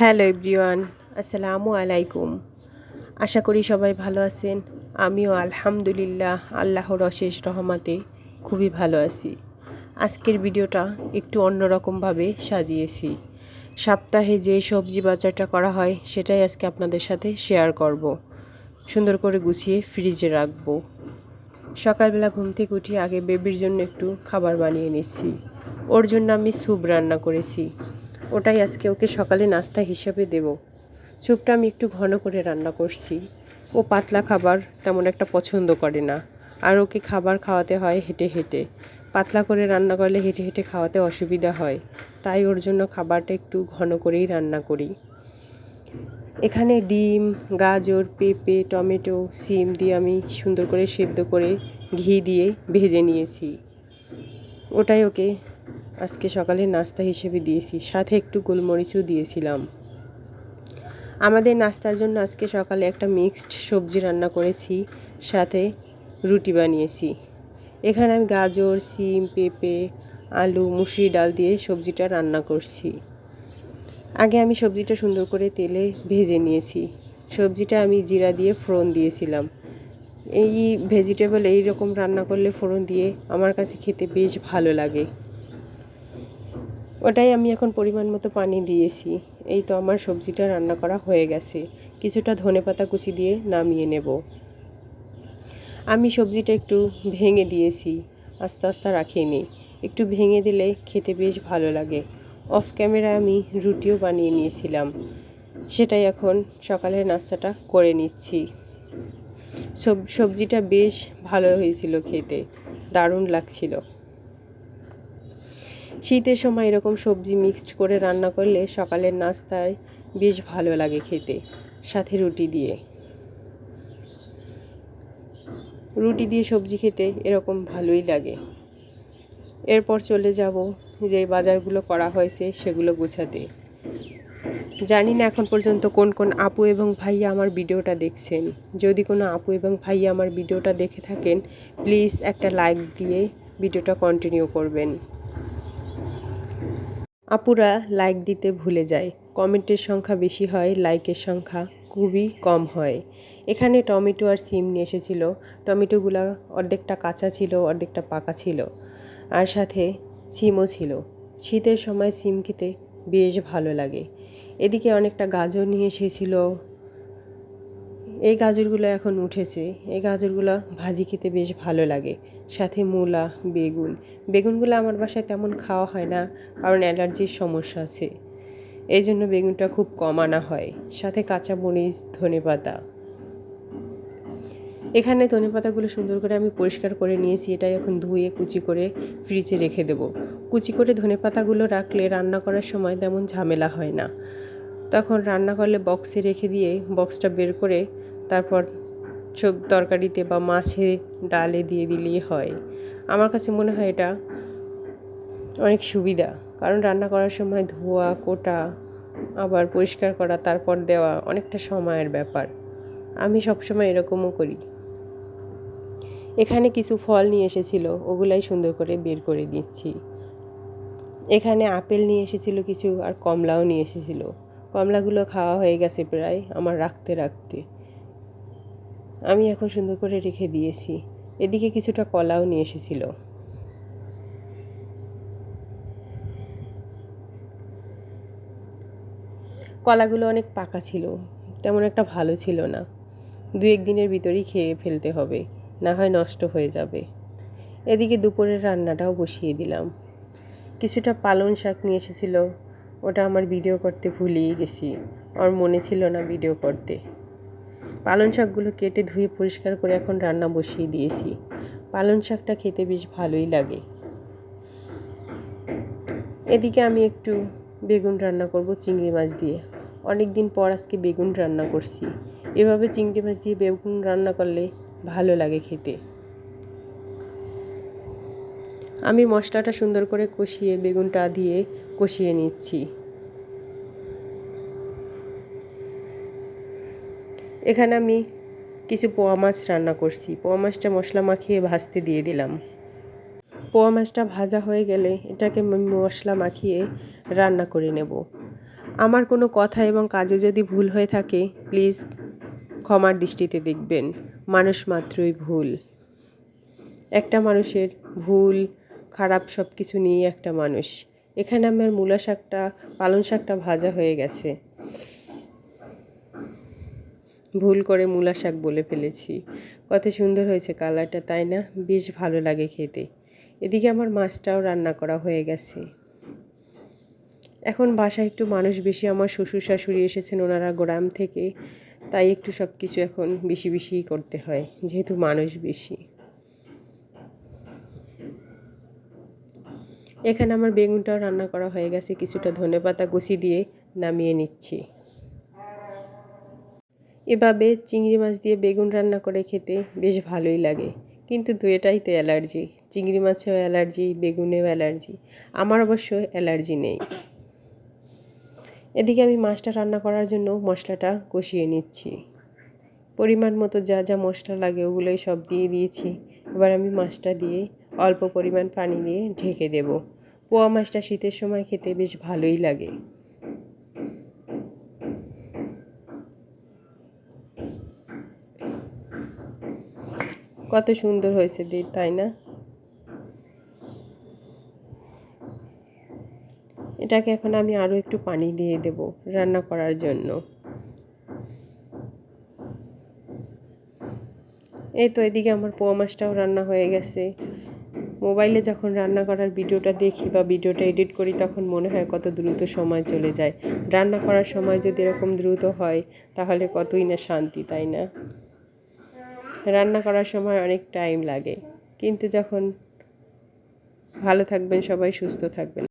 Hello everyone, আসসালামু আলাইকুম। আশা করি সবাই ভালো আছেন। আমিও আলহামদুলিল্লাহ আল্লাহর অশেষ রহমতে খুবই ভালো আছি। আজকের ভিডিওটা একটু অন্যরকমভাবে সাজিয়েছি। সপ্তাহে যে সবজি বাজারটা করা হয় সেটাই আজকে আপনাদের সাথে শেয়ার করব। সুন্দর করে গুছিয়ে ফ্রিজে রাখবো। সকালবেলা ঘুম থেকে উঠে আগে বেবির জন্য একটু খাবার বানিয়ে নিচ্ছি। ওর জন্য আমি স্যুপ রান্না করেছি। ওটাই আজকে ওকে সকালে নাস্তা হিসাবে দেব। স্যুপটা আমি একটু ঘন করে রান্না করছি। ও পাতলা খাবার তেমন একটা পছন্দ করে না, আর ওকে খাবার খাওয়াতে হয় হেঁটে হেঁটে। পাতলা করে রান্না করলে হেঁটে হেঁটে খাওয়াতে অসুবিধা হয়, তাই ওর জন্য খাবারটা একটু ঘন করেই রান্না করি। এখানে ডিম, গাজর, পেঁপে, টমেটো, সিম দিয়ে আমি সুন্দর করে সেদ্ধ করে ঘি দিয়ে ভেজে নিয়েছি। ওটাই ওকে আজকে সকালে নাস্তা হিসেবে দিয়েছি, সাথে একটু গোলমরিচও দিয়েছিলাম। আমাদের নাস্তার জন্য আজকে সকালে একটা মিক্সড সবজি রান্না করেছি, সাথে রুটি বানিয়েছি। এখানে আমি গাজর, সিম, পেঁপে, আলু, মুসুরি ডাল দিয়ে সবজিটা রান্না করছি। আগে আমি সবজিটা সুন্দর করে তেলে ভেজে নিয়েছি। সবজিটা আমি জিরা দিয়ে ফোড়ন দিয়েছিলাম। এই ভেজিটেবল এই রকম রান্না করলে ফোড়ন দিয়ে আমার কাছে খেতে বেশ ভালো লাগে। ওটাই আমি এখন পরিমাণ মতো পানি দিয়েছি। এই তো আমার সবজিটা রান্না করা হয়ে গেছে। কিছুটা ধনেপাতা কুচি দিয়ে নামিয়ে নেব। আমি সবজিটা একটু ভেঙে দিয়েছি, আস্তে আস্তে রাখিনি। একটু ভেঙে দিলে খেতে বেশ ভালো লাগে। অফ ক্যামেরায় আমি রুটিও বানিয়ে নিয়েছিলাম, সেটাই এখন সকালের নাস্তাটা করে নিচ্ছি। সবজিটা বেশ ভালো হয়েছিল, খেতে দারুণ লাগছিল। শীতের সময় এরকম সবজি মিক্সড করে রান্না করলে সকালের নাস্তায় বেশ ভালো লাগে খেতে, সাথে রুটি দিয়ে সবজি খেতে এরকম ভালোই লাগে। এরপর চলে যাব যে বাজারগুলো করা হয়েছে সেগুলো গুছাতে। জানি না এখন পর্যন্ত কোন কোন আপু এবং ভাইয়া আমার ভিডিওটা দেখছেন। যদি কোনো আপু এবং ভাইয়া আমার ভিডিওটা দেখে থাকেন, প্লিজ একটা লাইক দিয়ে ভিডিওটা কন্টিনিউ করবেন। আপুরা লাইক দিতে ভুলে যায়, কমেন্টের সংখ্যা বেশি হয়, লাইকের সংখ্যা খুবই কম হয়। এখানে টমেটো আর সিম নিয়ে এসেছিল। টমেটোগুলো অর্ধেকটা কাঁচা ছিল, অর্ধেকটা পাকা ছিল, আর সাথে সিমও ছিল। শীতের সময় সিম খেতে বেশ ভালো লাগে। এদিকে অনেকটা গাজর নিয়ে এসেছিল। এই গাজরগুলো এখন উঠেছে। এই গাজরগুলো ভাজি খেতে বেশ ভালো লাগে। সাথে মূলা, বেগুনগুলো আমার বাসায় তেমন খাওয়া হয় না, কারণ অ্যালার্জির সমস্যা আছে। এই জন্য বেগুনটা খুব কম আনা হয়। সাথে কাঁচা মরিচ, ধনেপাতা। এখানে ধনেপাতাগুলো সুন্দর করে আমি পরিষ্কার করে নিয়েছি। এটাই এখন ধুয়ে কুচি করে ফ্রিজে রেখে দেব। কুচি করে ধনেপাতাগুলো রাখলে রান্না করার সময় তেমন ঝামেলা হয় না। তখন রান্না করলে বক্সে রেখে দিয়ে বক্সটা বের করে তারপর সব তরকারিতে বা মাছে, ডালে দিয়ে দিলেই হয়। আমার কাছে মনে হয় এটা অনেক সুবিধা, কারণ রান্না করার সময় ধোয়া, কোটা, আবার পরিষ্কার করা, তারপর দেওয়া অনেকটা সময়ের ব্যাপার। আমি সবসময় এরকমও করি। এখানে কিছু ফল নিয়ে এসেছিল, ওগুলাই সুন্দর করে বের করে দিচ্ছি। এখানে আপেল নিয়ে এসেছিল কিছু, আর কমলাও নিয়ে এসেছিল। কমলাগুলো খাওয়া হয়ে গেছে প্রায় আমার রাখতে রাখতে। আমি এখন সুন্দর করে রেখে দিয়েছি। এদিকে কিছুটা কলাও নিয়ে এসেছিল। কলাগুলো অনেক পাকা ছিল, তেমন একটা ভালো ছিল না। 2-1 দিনের ভিতরেই খেয়ে ফেলতে হবে, না হয় নষ্ট হয়ে যাবে। এদিকে দুপুরের রান্নাটাও বসিয়ে দিলাম। কিছুটা পালং শাক নিয়ে এসেছিল, ওটা আমার ভিডিও করতে ভুলিয়ে গেছি। আমার মনে ছিল না ভিডিও করতে। পালং শাকগুলো কেটে ধুয়ে পরিষ্কার করে এখন রান্না বসিয়ে দিয়েছি। পালং শাকটা খেতে বেশ ভালোই লাগে। এদিকে আমি একটু বেগুন রান্না করব চিংড়ি মাছ দিয়ে। অনেক দিন পর আজকে বেগুন রান্না করছি। এভাবে চিংড়ি মাছ দিয়ে বেগুন রান্না করলে ভালো লাগে খেতে। আমি মশলাটা সুন্দর করে কষিয়ে বেগুনটা দিয়ে কষিয়ে নিচ্ছি। এখানে আমি কিছু পোয়া মাছ রান্না করছি। পোয়া মাছটা মশলা মাখিয়ে ভাজতে দিয়ে দিলাম। পোয়া মাছটা ভাজা হয়ে গেলে এটাকে মশলা মাখিয়ে রান্না করে নেব। আমার কোনো কথা এবং কাজে যদি ভুল হয়ে থাকে প্লিজ ক্ষমার দৃষ্টিতে দেখবেন। মানুষ মাত্রই ভুল। একটা মানুষের ভুল খারাপ সব কিছু নিয়ে একটা মানুষ। এখানে আমার মূলা শাকটা পালং শাকটা ভাজা হয়ে গেছে, ভুল করে মূলা শাক বলে ফেলেছি। কত সুন্দর হয়েছে কালারটা, তাই না? বেশ ভালো লাগে খেতে। এদিকে আমার মাছটাও রান্না করা হয়ে গেছে। এখন বাসায় একটু মানুষ বেশি, আমার শ্বশুর শাশুড়ি এসেছেন ওনারা গ্রাম থেকে, তাই একটু সব কিছু এখন বেশি বেশিই করতে হয় যেহেতু মানুষ বেশি। এখানে আমার বেগুনটাও রান্না করা হয়ে গেছে, কিছুটা ধনেপাতা কুচি দিয়ে নামিয়ে নিচ্ছি। এভাবে চিংড়ি মাছ দিয়ে বেগুন রান্না করে খেতে বেশ ভালোই লাগে, কিন্তু দুয়েটাই তো অ্যালার্জি। চিংড়ি মাছেও অ্যালার্জি, বেগুনেও অ্যালার্জি। আমার অবশ্য অ্যালার্জি নেই। এদিকে আমি মাছটা রান্না করার জন্য মশলাটা কষিয়ে নিচ্ছি। পরিমাণ মতো যা যা মশলা লাগে ওগুলোই সব দিয়ে দিয়েছি। এবার আমি মাছটা দিয়ে অল্প পরিমাণ পানি দিয়ে ঢেকে দেব। পোয়া মাছটা শীতের সময় খেতে বেশ ভালোই লাগে। কত সুন্দর হয়েছে তাই না? এটাকে এখন আমি আরও একটু পানি দিয়ে দেব রান্না করার জন্য। এই তো এদিকে আমার পোয়া মাছটাও রান্না হয়ে গেছে। মোবাইলে যখন রান্না করার ভিডিওটা দেখি বা ভিডিওটা এডিট করি তখন মনে হয় কত দ্রুত সময় চলে যায়। রান্না করার সময় যদি এরকম দ্রুত হয় তাহলে কতই না শান্তি, তাই না? রান্না করার সময় অনেক টাইম লাগে, কিন্তু যখন ভালো থাকবেন সবাই, সুস্থ থাকবেন।